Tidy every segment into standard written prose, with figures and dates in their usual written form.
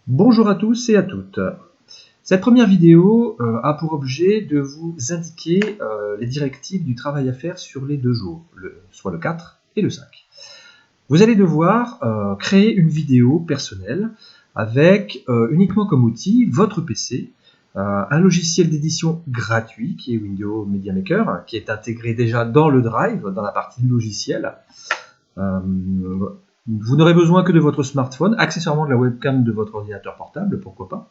Bonjour à tous et à toutes. Cette première vidéo a pour objet de vous indiquer les directives du travail à faire sur les 2 jours, soit le 4 et le 5. Vous allez devoir créer une vidéo personnelle avec uniquement comme outil votre PC, un logiciel d'édition gratuit qui est Windows Media Maker, qui est intégré déjà dans le Drive, dans la partie logiciel. Vous n'aurez besoin que de votre smartphone, accessoirement de la webcam de votre ordinateur portable, pourquoi pas.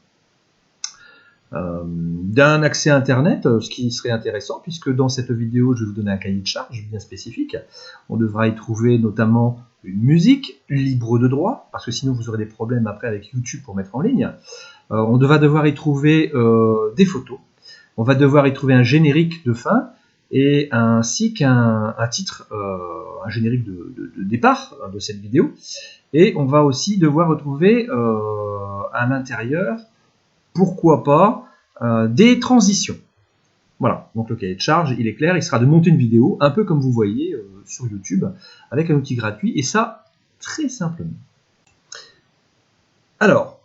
D'un accès à internet, ce qui serait intéressant, puisque dans cette vidéo je vais vous donner un cahier de charge bien spécifique. On devra y trouver notamment une musique libre de droit, parce que sinon vous aurez des problèmes après avec YouTube pour mettre en ligne. On va devoir y trouver des photos, on va devoir y trouver un générique de fin, et ainsi qu'un titre, un générique de départ de cette vidéo. Et on va aussi devoir retrouver à l'intérieur, pourquoi pas, des transitions. Voilà, donc le cahier de charge, il est clair, il sera de monter une vidéo, un peu comme vous voyez sur YouTube, avec un outil gratuit, et ça, très simplement. Alors,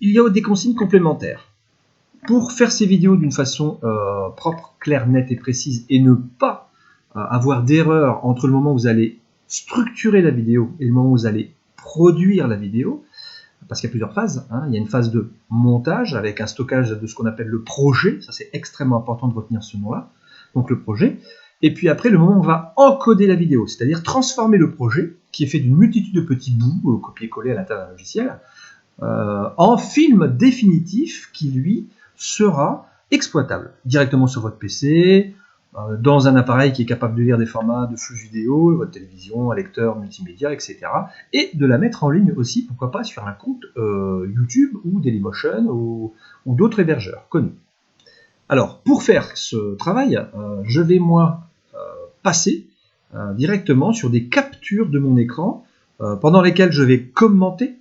il y a des consignes complémentaires. Pour faire ces vidéos d'une façon propre, claire, nette et précise, et ne pas avoir d'erreur entre le moment où vous allez structurer la vidéo et le moment où vous allez produire la vidéo, parce qu'il y a plusieurs phases, hein. Il y a une phase de montage avec un stockage de ce qu'on appelle le projet, ça c'est extrêmement important de retenir ce mot-là, donc le projet, et puis après le moment où on va encoder la vidéo, c'est-à-dire transformer le projet, qui est fait d'une multitude de petits bouts, copier-coller à l'intérieur d'un logiciel, en film définitif qui lui sera exploitable directement sur votre PC, dans un appareil qui est capable de lire des formats de flux vidéo, votre télévision, un lecteur multimédia, etc. Et de la mettre en ligne aussi, pourquoi pas, sur un compte YouTube ou Dailymotion ou d'autres hébergeurs connus. Alors, pour faire ce travail, je vais moi passer directement sur des captures de mon écran pendant lesquelles je vais commenter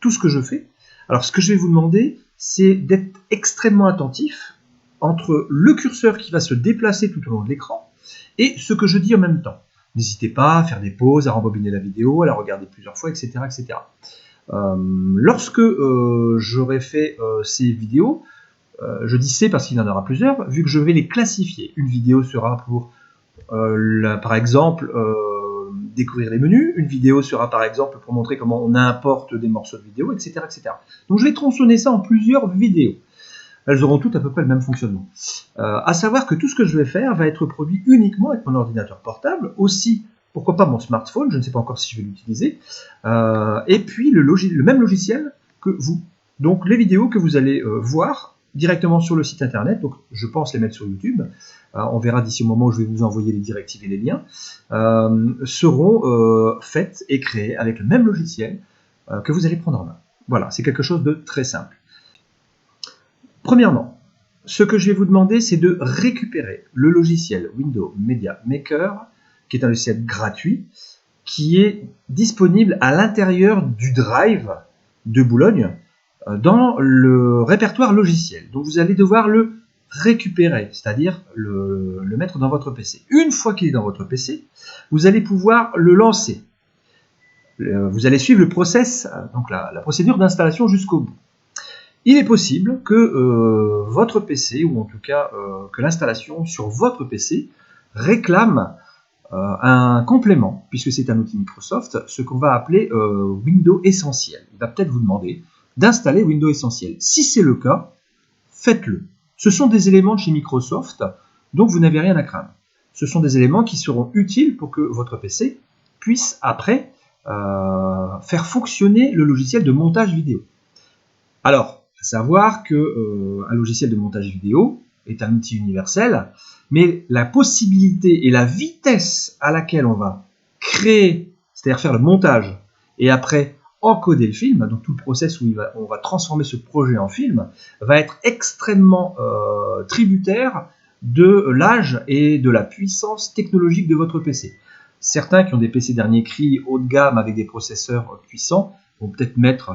tout ce que je fais. Alors, ce que je vais vous demander, c'est d'être extrêmement attentif entre le curseur qui va se déplacer tout au long de l'écran et ce que je dis en même temps. N'hésitez pas à faire des pauses, à rembobiner la vidéo, à la regarder plusieurs fois, etc. etc. Lorsque j'aurai fait ces vidéos, je dis c'est parce qu'il y en aura plusieurs, vu que je vais les classifier. Une vidéo sera pour, par exemple, découvrir les menus. Une vidéo sera par exemple pour montrer comment on importe des morceaux de vidéo, etc. etc. Donc je vais tronçonner ça en plusieurs vidéos. Elles auront toutes à peu près le même fonctionnement. À savoir que tout ce que je vais faire va être produit uniquement avec mon ordinateur portable, aussi, pourquoi pas mon smartphone, je ne sais pas encore si je vais l'utiliser, et puis le même logiciel que vous. Donc les vidéos que vous allez voir directement sur le site internet, donc je pense les mettre sur YouTube, on verra d'ici au moment où je vais vous envoyer les directives et les liens, seront faites et créées avec le même logiciel que vous allez prendre en main. Voilà, c'est quelque chose de très simple. Premièrement, ce que je vais vous demander, c'est de récupérer le logiciel Windows Media Maker, qui est un logiciel gratuit, qui est disponible à l'intérieur du Drive de Boulogne, dans le répertoire logiciel. Donc vous allez devoir le récupérer, c'est-à-dire le mettre dans votre PC. Une fois qu'il est dans votre PC, vous allez pouvoir le lancer. Vous allez suivre le process, donc la procédure d'installation jusqu'au bout. Il est possible que votre PC, ou en tout cas que l'installation sur votre PC, réclame un complément, puisque c'est un outil Microsoft, ce qu'on va appeler Windows Essentiel. Il va peut-être vous demander d'installer Windows Essentiel. Si c'est le cas, faites-le. Ce sont des éléments de chez Microsoft, donc vous n'avez rien à craindre. Ce sont des éléments qui seront utiles pour que votre PC puisse après faire fonctionner le logiciel de montage vidéo. Alors, savoir que un logiciel de montage vidéo est un outil universel, mais la possibilité et la vitesse à laquelle on va créer, c'est-à-dire faire le montage, et après encoder le film, donc tout le process où on va transformer ce projet en film, va être extrêmement tributaire de l'âge et de la puissance technologique de votre PC. Certains qui ont des PC dernier cri haut de gamme avec des processeurs puissants vont peut-être mettre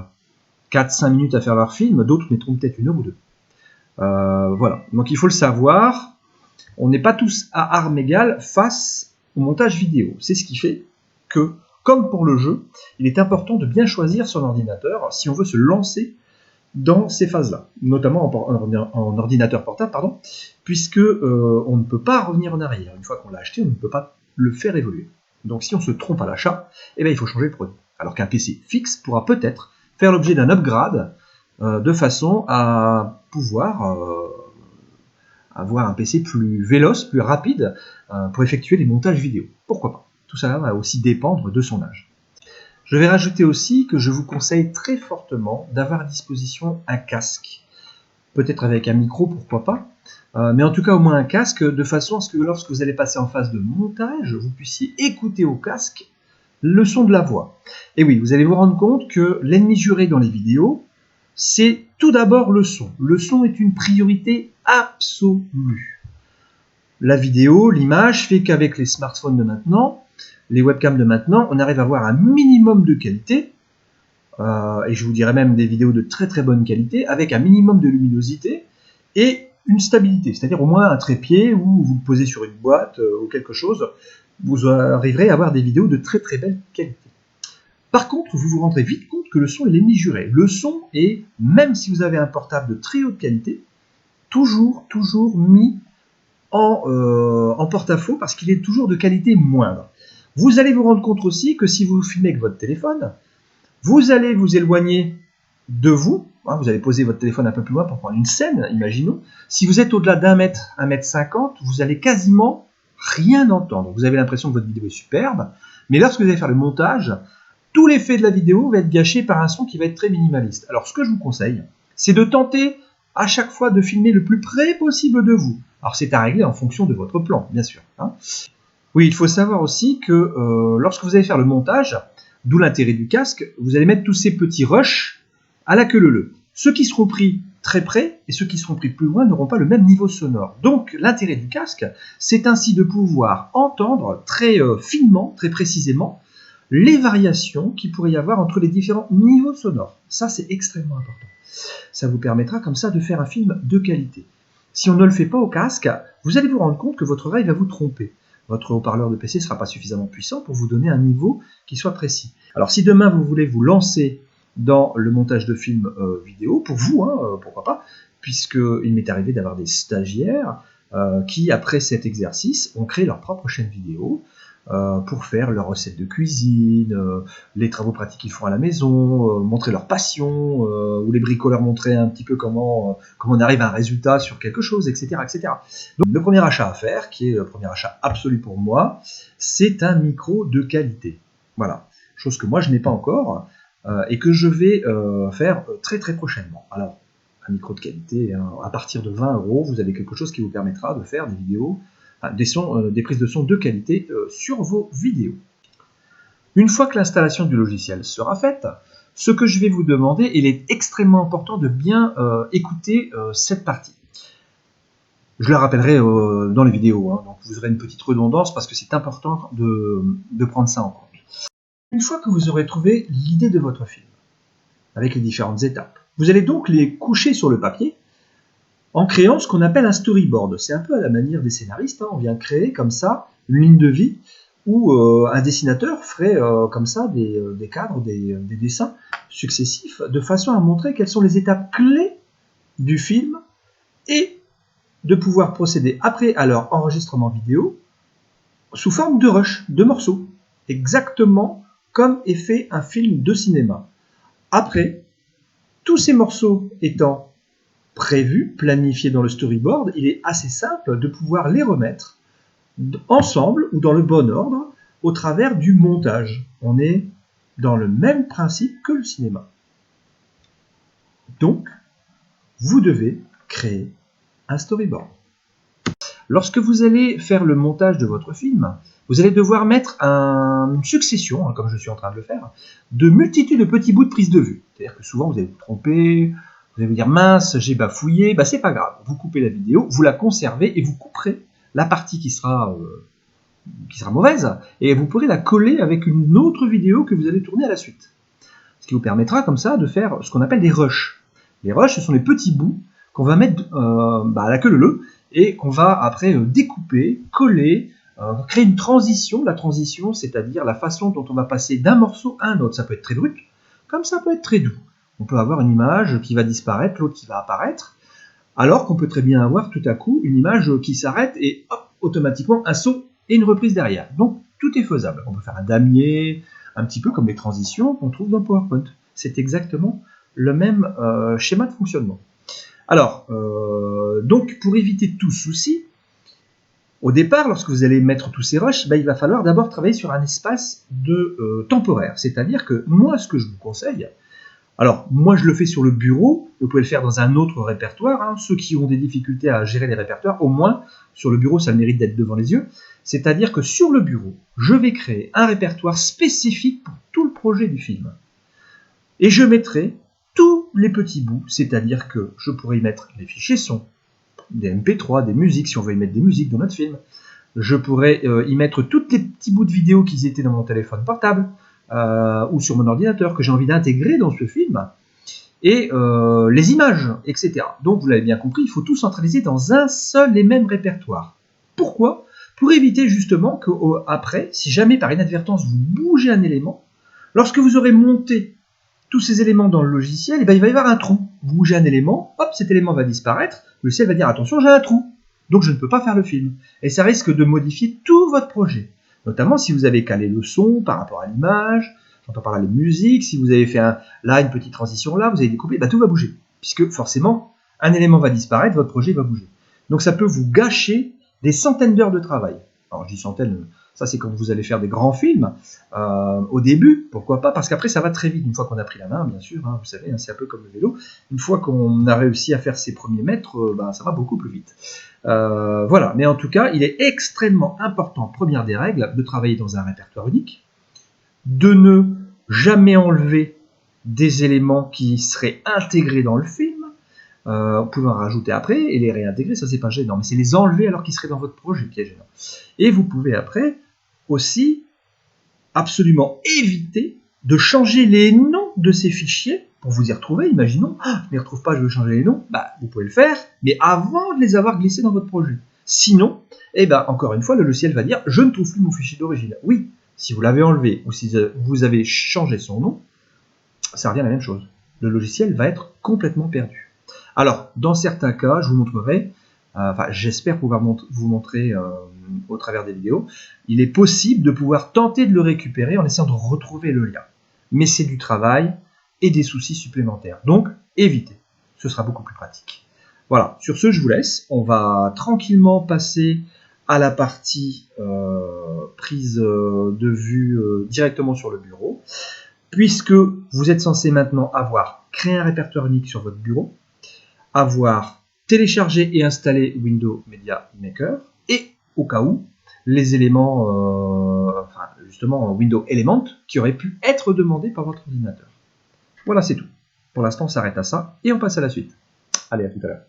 4-5 minutes à faire leur film, d'autres mettront peut-être 1 heure ou 2. Voilà, donc il faut le savoir, on n'est pas tous à armes égales face au montage vidéo. C'est ce qui fait que, comme pour le jeu, il est important de bien choisir son ordinateur si on veut se lancer dans ces phases-là, notamment en ordinateur portable, pardon, puisque on ne peut pas revenir en arrière. Une fois qu'on l'a acheté, on ne peut pas le faire évoluer. Donc si on se trompe à l'achat, eh bien, il faut changer le produit. Alors qu'un PC fixe pourra peut-être faire l'objet d'un upgrade de façon à pouvoir avoir un PC plus véloce, plus rapide pour effectuer les montages vidéo. Pourquoi pas? Tout ça va aussi dépendre de son âge. Je vais rajouter aussi que je vous conseille très fortement d'avoir à disposition un casque. Peut-être avec un micro, pourquoi pas, mais en tout cas au moins un casque, de façon à ce que lorsque vous allez passer en phase de montage, vous puissiez écouter au casque le son de la voix. Et oui, vous allez vous rendre compte que l'ennemi juré dans les vidéos, c'est tout d'abord le son. Le son est une priorité absolue. La vidéo, l'image, fait qu'avec les smartphones de maintenant, les webcams de maintenant, on arrive à avoir un minimum de qualité, et je vous dirais même des vidéos de très très bonne qualité, avec un minimum de luminosité et une stabilité, c'est-à-dire au moins un trépied où vous le posez sur une boîte ou quelque chose, vous arriverez à avoir des vidéos de très très belle qualité. Par contre, vous vous rendrez vite compte que le son est l'ennemi juré. Le son est, même si vous avez un portable de très haute qualité, toujours mis en porte-à-faux parce qu'il est toujours de qualité moindre. Vous allez vous rendre compte aussi que si vous filmez avec votre téléphone, vous allez vous éloigner de vous, vous allez poser votre téléphone un peu plus loin pour prendre une scène, imaginons. Si vous êtes au-delà d'un mètre, 1,50 m, vous allez quasiment rien entendre. Vous avez l'impression que votre vidéo est superbe, mais lorsque vous allez faire le montage, tout l'effet de la vidéo va être gâché par un son qui va être très minimaliste. Alors ce que je vous conseille, c'est de tenter à chaque fois de filmer le plus près possible de vous. Alors c'est à régler en fonction de votre plan, bien sûr. Oui, il faut savoir aussi que lorsque vous allez faire le montage, d'où l'intérêt du casque, vous allez mettre tous ces petits rushs à la queue leu-leu. Ceux qui seront pris très près et ceux qui seront pris plus loin n'auront pas le même niveau sonore. Donc l'intérêt du casque, c'est ainsi de pouvoir entendre très finement, très précisément, les variations qu'il pourrait y avoir entre les différents niveaux sonores. Ça, c'est extrêmement important. Ça vous permettra comme ça de faire un film de qualité. Si on ne le fait pas au casque, vous allez vous rendre compte que votre oreille va vous tromper. Votre haut-parleur de PC ne sera pas suffisamment puissant pour vous donner un niveau qui soit précis. Alors si demain vous voulez vous lancer dans le montage de films vidéo, pour vous, pourquoi pas, puisqu'il m'est arrivé d'avoir des stagiaires qui, après cet exercice, ont créé leur propre chaîne vidéo pour faire leurs recettes de cuisine, les travaux pratiques qu'ils font à la maison, montrer leur passion, ou les bricoleurs montrer un petit peu comment on arrive à un résultat sur quelque chose, etc., etc. Donc le premier achat à faire, qui est le premier achat absolu pour moi, c'est un micro de qualité. Voilà, chose que moi je n'ai pas encore et que je vais faire très très prochainement. Alors, un micro de qualité, à partir de 20 €, vous avez quelque chose qui vous permettra de faire des vidéos, des prises de son de qualité sur vos vidéos. Une fois que l'installation du logiciel sera faite, ce que je vais vous demander, il est extrêmement important de bien écouter cette partie. Je la rappellerai dans les vidéos, donc vous aurez une petite redondance parce que c'est important de prendre ça en compte. Une fois que vous aurez trouvé l'idée de votre film, avec les différentes étapes, vous allez donc les coucher sur le papier en créant ce qu'on appelle un storyboard. C'est un peu à la manière des scénaristes, on vient créer comme ça une ligne de vie où un dessinateur ferait comme ça des cadres, des dessins successifs, de façon à montrer quelles sont les étapes clés du film et de pouvoir procéder après à leur enregistrement vidéo sous forme de rush, de morceaux, exactement comme est fait un film de cinéma. Après, tous ces morceaux étant prévus, planifiés dans le storyboard, il est assez simple de pouvoir les remettre ensemble ou dans le bon ordre au travers du montage. On est dans le même principe que le cinéma. Donc, vous devez créer un storyboard. Lorsque vous allez faire le montage de votre film, vous allez devoir mettre une succession, comme je suis en train de le faire, de multitudes de petits bouts de prise de vue. C'est-à-dire que souvent vous allez vous tromper, vous allez vous dire mince, j'ai bafouillé, c'est pas grave. Vous coupez la vidéo, vous la conservez et vous couperez la partie qui sera mauvaise et vous pourrez la coller avec une autre vidéo que vous allez tourner à la suite. Ce qui vous permettra comme ça de faire ce qu'on appelle des rushs. Les rushs, ce sont les petits bouts qu'on va mettre à la queue leu-leu et qu'on va après découper, coller, créer une transition. La transition, c'est-à-dire la façon dont on va passer d'un morceau à un autre. Ça peut être très brut, comme ça peut être très doux. On peut avoir une image qui va disparaître, l'autre qui va apparaître, alors qu'on peut très bien avoir tout à coup une image qui s'arrête et hop, automatiquement un saut et une reprise derrière. Donc tout est faisable. On peut faire un damier, un petit peu comme les transitions qu'on trouve dans PowerPoint. C'est exactement le même schéma de fonctionnement. Alors, donc pour éviter tout souci, au départ, lorsque vous allez mettre tous ces rushs, il va falloir d'abord travailler sur un espace de temporaire. C'est-à-dire que moi, ce que je vous conseille, alors moi je le fais sur le bureau, vous pouvez le faire dans un autre répertoire, hein. Ceux qui ont des difficultés à gérer les répertoires, au moins sur le bureau ça le mérite d'être devant les yeux, c'est-à-dire que sur le bureau, je vais créer un répertoire spécifique pour tout le projet du film. Et je mettrai tous les petits bouts, c'est-à-dire que je pourrais y mettre les fichiers son, des MP3, des musiques, si on veut y mettre des musiques dans notre film. Je pourrais y mettre tous les petits bouts de vidéo qui étaient dans mon téléphone portable, ou sur mon ordinateur, que j'ai envie d'intégrer dans ce film, et les images, etc. Donc vous l'avez bien compris, il faut tout centraliser dans un seul et même répertoire. Pourquoi? Pour éviter justement qu'après, si jamais par inadvertance vous bougez un élément, lorsque vous aurez monté tous ces éléments dans le logiciel, il va y avoir un trou. Vous bougez un élément, hop, cet élément va disparaître, le logiciel va dire attention, j'ai un trou, donc je ne peux pas faire le film. Et ça risque de modifier tout votre projet. Notamment si vous avez calé le son par rapport à l'image, j'entends par là les musiques, si vous avez fait là une petite transition là, vous avez découpé, tout va bouger. Puisque forcément, un élément va disparaître, votre projet va bouger. Donc ça peut vous gâcher des centaines d'heures de travail. Alors je dis centaines, ça c'est quand vous allez faire des grands films, au début, pourquoi pas, parce qu'après ça va très vite, une fois qu'on a pris la main, bien sûr, hein, vous savez, hein, c'est un peu comme le vélo, une fois qu'on a réussi à faire ses premiers mètres, ça va beaucoup plus vite. Voilà, mais en tout cas, il est extrêmement important, première des règles, de travailler dans un répertoire unique, de ne jamais enlever des éléments qui seraient intégrés dans le film. On peut en rajouter après et les réintégrer, ça c'est pas gênant, mais c'est les enlever alors qu'ils seraient dans votre projet qui est gênant. Et vous pouvez après aussi absolument éviter de changer les noms de ces fichiers pour vous y retrouver. Imaginons, je ne les retrouve pas, je veux changer les noms. Vous pouvez le faire, mais avant de les avoir glissés dans votre projet. Sinon, encore une fois, le logiciel va dire je ne trouve plus mon fichier d'origine. Oui, si vous l'avez enlevé ou si vous avez changé son nom, ça revient à la même chose. Le logiciel va être complètement perdu. Alors, dans certains cas, je vous montrerai, j'espère pouvoir vous montrer au travers des vidéos, il est possible de pouvoir tenter de le récupérer en essayant de retrouver le lien. Mais c'est du travail et des soucis supplémentaires. Donc, évitez. Ce sera beaucoup plus pratique. Voilà, sur ce, je vous laisse. On va tranquillement passer à la partie prise de vue directement sur le bureau, puisque vous êtes censé maintenant avoir créé un répertoire unique sur votre bureau, avoir téléchargé et installé Windows Media Maker, et au cas où, les éléments, justement Windows Element, qui auraient pu être demandés par votre ordinateur. Voilà, c'est tout. Pour l'instant, on s'arrête à ça, et on passe à la suite. Allez, à tout à l'heure.